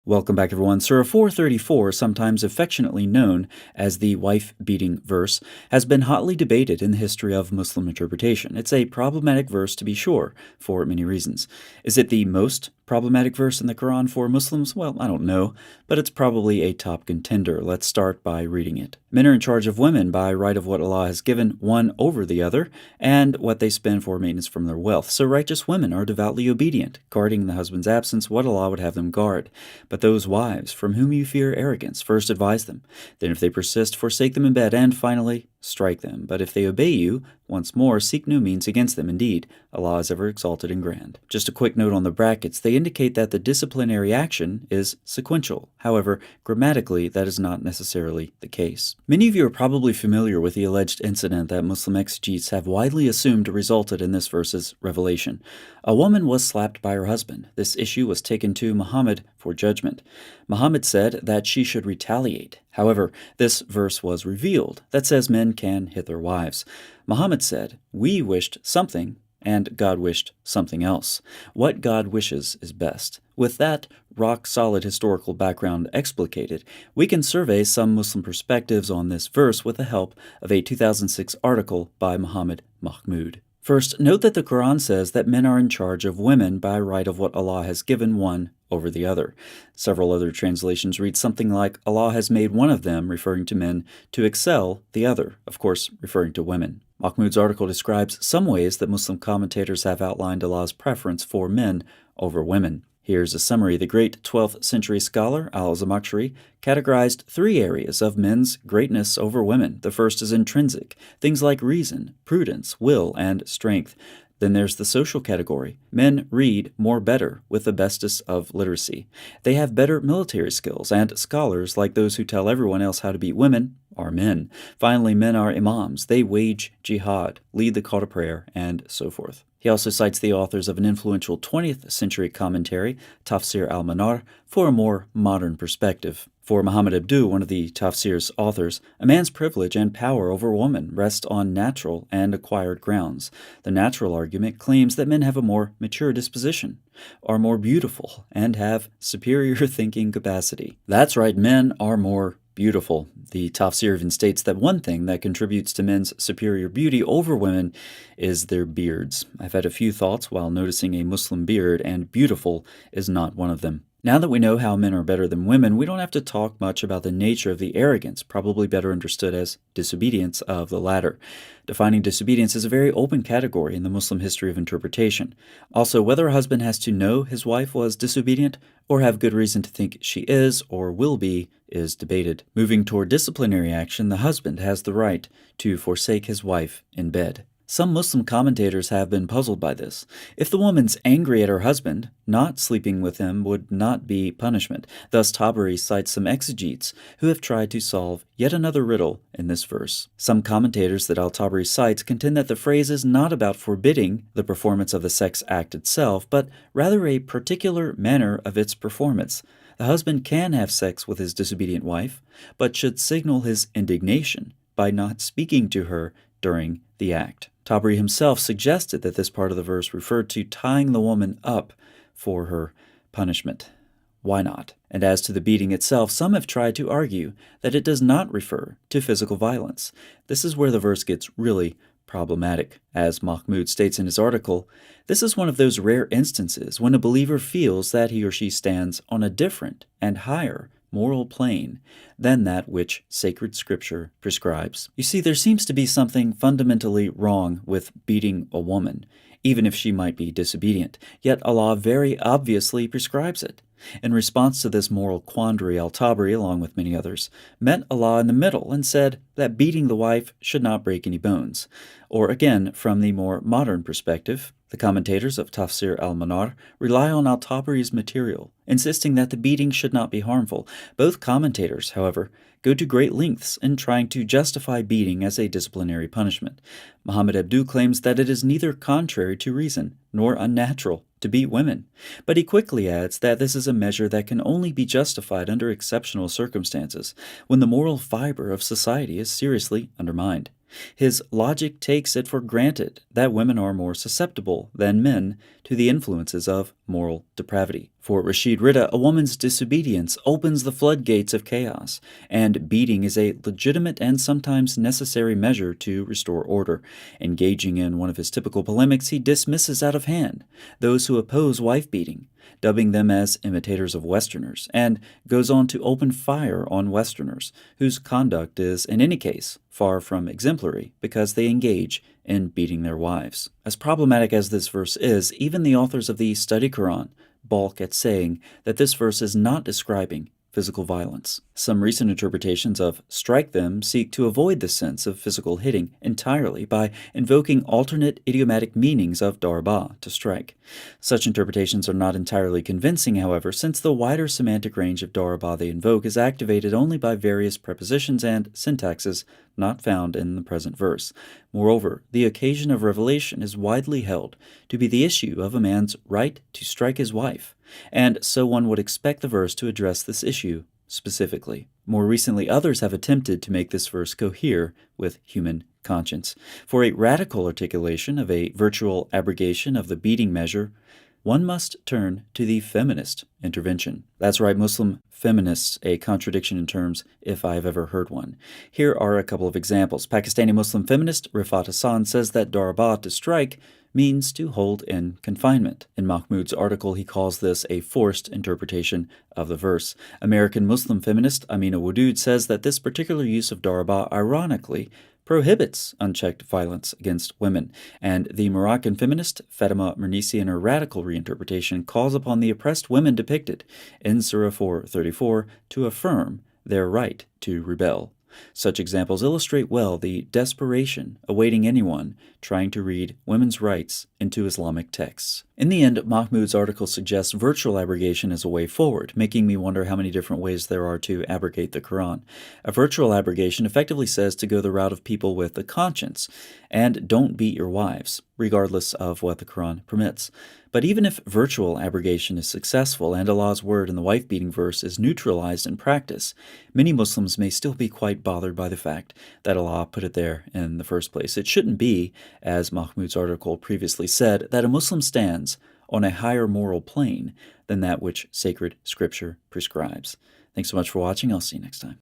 Welcome back, everyone. Surah 434, sometimes affectionately known as the wife-beating verse, has been hotly debated in the history of Muslim interpretation. It's a problematic verse, to be sure, for many reasons. Is it the most problematic verse in the Quran for Muslims? Well, I don't know, but it's probably a top contender. Let's start by reading it. Men are in charge of women by right of what Allah has given one over the other, and what they spend for maintenance from their wealth. So righteous women are devoutly obedient, guarding in the husband's absence what Allah would have them guard. But those wives from whom you fear arrogance, first advise them. Then if they persist, forsake them in bed, and finally, strike them. But if they obey you, once more, seek no means against them. Indeed, Allah is ever exalted and grand. Just a quick note on the brackets. They indicate that the disciplinary action is sequential. However, grammatically, that is not necessarily the case. Many of you are probably familiar with the alleged incident that Muslim exegetes have widely assumed resulted in this verse's revelation. A woman was slapped by her husband. This issue was taken to Muhammad for judgment. Muhammad said that she should retaliate. However, this verse was revealed that says men can hit their wives. Muhammad said, "We wished something, and God wished something else. What God wishes is best." With that rock-solid historical background explicated, we can survey some Muslim perspectives on this verse with the help of a 2006 article by Muhammad Mahmoud. First, note that the Quran says that men are in charge of women by right of what Allah has given one over the other. Several other translations read something like, Allah has made one of them, referring to men, to excel the other, of course, referring to women. Mahmoud's article describes some ways that Muslim commentators have outlined Allah's preference for men over women. Here's a summary. The great 12th century scholar Al-Zamakhshari categorized three areas of men's greatness over women. The first is intrinsic, things like reason, prudence, will, and strength. Then there's the social category. Men read more better with the bestest of literacy. They have better military skills, and scholars, like those who tell everyone else how to beat women, are men. Finally, men are imams. They wage jihad, lead the call to prayer, and so forth. He also cites the authors of an influential 20th century commentary, Tafsir al-Manar, for a more modern perspective. For Muhammad Abdu, one of the Tafsir's authors, a man's privilege and power over woman rest on natural and acquired grounds. The natural argument claims that men have a more mature disposition, are more beautiful, and have superior thinking capacity. That's right, men are more beautiful. The Tafsir even states that one thing that contributes to men's superior beauty over women is their beards. I've had a few thoughts while noticing a Muslim beard, and beautiful is not one of them. Now that we know how men are better than women, we don't have to talk much about the nature of the arrogance, probably better understood as disobedience, of the latter. Defining disobedience is a very open category in the Muslim history of interpretation. Also, whether a husband has to know his wife was disobedient or have good reason to think she is or will be is debated. Moving toward disciplinary action, the husband has the right to forsake his wife in bed. Some Muslim commentators have been puzzled by this. If the woman's angry at her husband, not sleeping with him would not be punishment. Thus, Tabari cites some exegetes who have tried to solve yet another riddle in this verse. Some commentators that Al-Tabari cites contend that the phrase is not about forbidding the performance of the sex act itself, but rather a particular manner of its performance. The husband can have sex with his disobedient wife, but should signal his indignation by not speaking to her during the act. Tabari himself suggested that this part of the verse referred to tying the woman up for her punishment. Why not? And as to the beating itself, some have tried to argue that it does not refer to physical violence. This is where the verse gets really problematic. As Mahmoud states in his article, this is one of those rare instances when a believer feels that he or she stands on a different and higher moral plane than that which sacred scripture prescribes. You see, there seems to be something fundamentally wrong with beating a woman, even if she might be disobedient, yet Allah very obviously prescribes it. In response to this moral quandary, Al-Tabari, along with many others, met Allah in the middle and said that beating the wife should not break any bones. Or again, from the more modern perspective, the commentators of Tafsir al-Manar rely on Al-Tabari's material, insisting that the beating should not be harmful. Both commentators, however, go to great lengths in trying to justify beating as a disciplinary punishment. Muhammad Abdu claims that it is neither contrary to reason nor unnatural to beat women, but he quickly adds that this is a measure that can only be justified under exceptional circumstances, when the moral fiber of society is seriously undermined. His logic takes it for granted that women are more susceptible than men to the influences of moral depravity. For Rashid Rida, a woman's disobedience opens the floodgates of chaos, and beating is a legitimate and sometimes necessary measure to restore order. Engaging in one of his typical polemics, he dismisses out of hand those who oppose wife beating, dubbing them as imitators of Westerners, and goes on to open fire on Westerners, whose conduct is, in any case, far from exemplary because they engage in beating their wives. As problematic as this verse is, even the authors of the Study Quran balk at saying that this verse is not describing physical violence. Some recent interpretations of strike them seek to avoid the sense of physical hitting entirely by invoking alternate idiomatic meanings of darba, to strike. Such interpretations are not entirely convincing, however, since the wider semantic range of darba they invoke is activated only by various prepositions and syntaxes not found in the present verse. Moreover, the occasion of revelation is widely held to be the issue of a man's right to strike his wife, and so one would expect the verse to address this issue specifically. More recently, others have attempted to make this verse cohere with human conscience. For a radical articulation of a virtual abrogation of the beating measure, one must turn to the feminist intervention. That's right, Muslim feminists, a contradiction in terms if I've ever heard one. Here are a couple of examples. Pakistani Muslim feminist Rifat Hassan says that darba, to strike, means to hold in confinement. In Mahmoud's article, he calls this a forced interpretation of the verse. American Muslim feminist Amina Wadud says that this particular use of darba ironically prohibits unchecked violence against women, and the Moroccan feminist Fatima Mernissi, in her radical reinterpretation, calls upon the oppressed women depicted in Surah 4:34 to affirm their right to rebel. Such examples illustrate well the desperation awaiting anyone trying to read women's rights into Islamic texts. In the end, Mahmoud's article suggests virtual abrogation as a way forward, making me wonder how many different ways there are to abrogate the Quran. A virtual abrogation effectively says to go the route of people with a conscience and don't beat your wives, regardless of what the Quran permits. But even if virtual abrogation is successful and Allah's word in the wife-beating verse is neutralized in practice, many Muslims may still be quite bothered by the fact that Allah put it there in the first place. It shouldn't be, as Mahmoud's article previously said, that a Muslim stands on a higher moral plane than that which sacred scripture prescribes. Thanks so much for watching. I'll see you next time.